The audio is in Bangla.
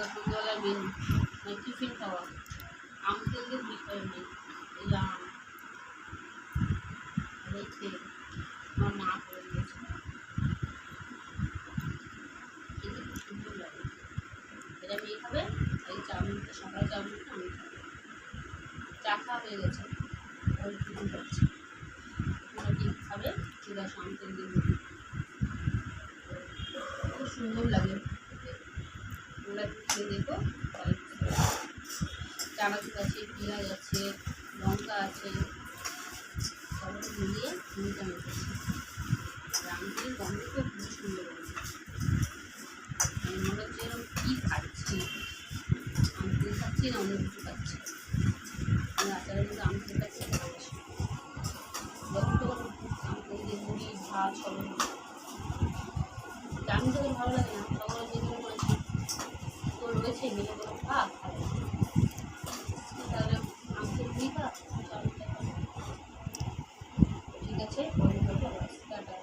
সন্ধ্যাবেলা মেনু মানে টিফিন খাওয়া আম তেল দিয়ে বিষয় নেই এই আম রেখে আমার মা করে দিয়েছে কিন্তু খুব সুন্দর লাগে এটা মেয়ে খাবে এই চাউমিনটা সকালে চাউমিনটা আমি খাবো চা খাওয়া হয়ে গেছে ওই টিফিন করছে ডিম খাবে চুলা আম তেল দিয়ে খুব সুন্দর লাগে ওরা খেয়ে দেখো চানাচুর আছে পেঁয়াজ আছে লঙ্কা আছে সব মিলিয়ে মুড়িটা মেখেছি রামটির গন্ধটা খুব সুন্দর মনে হচ্ছে এরকম কী খাচ্ছি আম তেল খাচ্ছি না অন্য কিছু খাচ্ছি আমি আচারের মধ্যে আম তেলটা খেতে পারছি যত আম তেল দিয়ে মুড়ি ভাত সব আমি তখন ভালো লাগে না তখন যেগুলো বলছি তো রয়েছে মেয়ে বলো খা খাবে তাহলে আম তেল মুড়ি খা ঠিক আছে টাটা।